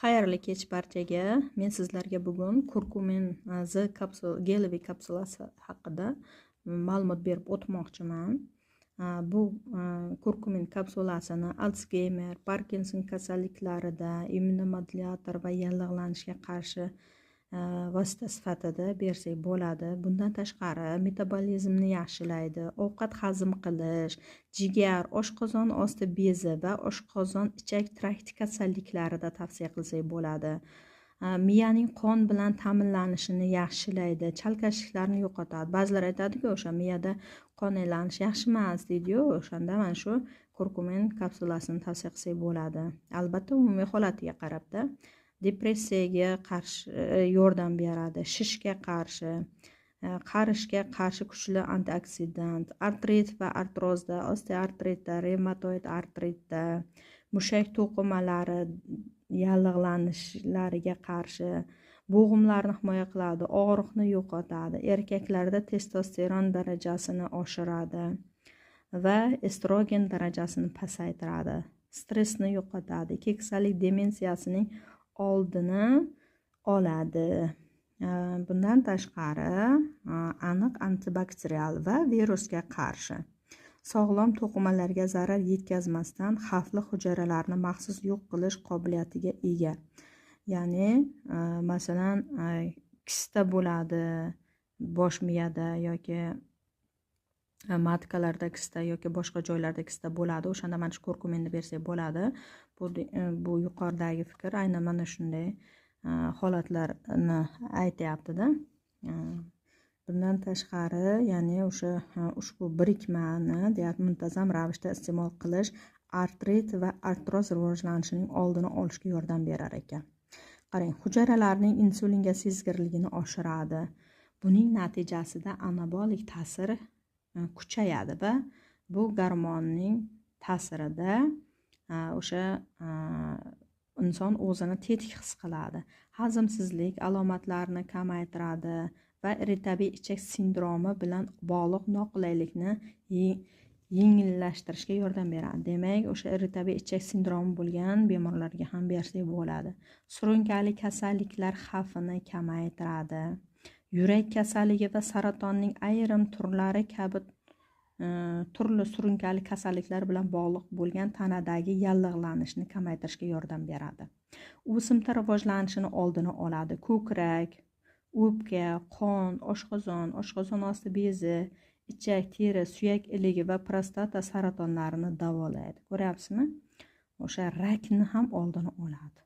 Xayrli kech barchaga. Men sizlarga bugun kurkumin geliviy kapsulasi haqida ma'lumot berib o'tmoqchiman. Bu kurkumin kapsulasini Alsgeymer, Parkinson kasalliklarida immunomodulyator va yallig'lanishga qarshi vosita sifatida bersak bo'ladi. Bundan tashqari metabolizmni yaxshilaydi, ovqat hazm qilish, jigar, oshqozon osti bezi va oshqozon ichak trakti kasalliklarida tavsiya qilsak bo'ladi. Miyaning qon bilan ta'minlanishini yaxshilaydi, chalkashliklarni yo'qotadi. Ba'zilar aytadi-ku, o'sha miyada qon aylanishi yaxshi emas deydi-yu, o'shanda mana shu kurkumin kapsulasini tavsiya qilsak bo'ladi. Albatta umumiy holatiga qarabda depressiyaga qarshi yordam beradi, shishga qarshi, qarishga qarshi kuchli antioksidant, artrit va artrozda, osteoartritda, revmatoid artritda, mushak to'qimalari yallig'lanishlariga qarshi, bo'g'imlarni himoya qiladi, og'riqni yo'qotadi, erkaklarda testosteron darajasini oshiradi va estrogen darajasini pasaytiradi, stressni yo'qotadi, keksalik demensiyasining oldini oladi. Bundan tashqari aniq antibakterial va virusga qarshi, sog'lom to'qimalarga zarar yetkazmasdan xavfli hujayralarni maxsus yo'q qilish qobiliyatiga ega. Ya'ni masalan kista bo'ladi bosh miyada yoki matkalarda kista yoki boshqa joylarda kista bo'ladi, o'shanda mana shu kurkuminni bersak bo'ladi. Bu yuqoridagi fikr aynan mana shunday holatlarni aytyapti-da. Bundan tashqari, ya'ni ushbu birikmani muntazam ravishda iste'mol qilish artrit va artroz rivojlanishining oldini olishga yordam berar ekan. Qarang, hujayralarning insulinga sezgirligini oshiradi. Buning natijasida anabolik ta'sir kuchayadi va bu gormonning ta'sirida o'sha inson o'zini tetik his qiladi. Hazmsizlik alomatlarini kamaytiradi va irritabiy ichak sindromi bilan bog'liq noqulaylikni yengillashtirishga yordam beradi. Demak, o'sha irritabiy ichak sindromi bo'lgan bemorlarga ham bersak bo'ladi. Surunkali kasalliklar xavfini kamaytiradi. Yurak kasalligi va saratonning ayrim turlari kabi turli surunkali kasalliklar bilan bog'liq bo'lgan tanadagi yallig'lanishni kamaytirishga yordam beradi. O'simta rivojlanishini oldini oladi. Ko'krak, o'pka, qon, oshqozon osti bezi, ichak, teri, suyak iligi va prostata saratonlarini davolaydi. Ko'ryapsizmi? O'sha rakni ham oldini oladi.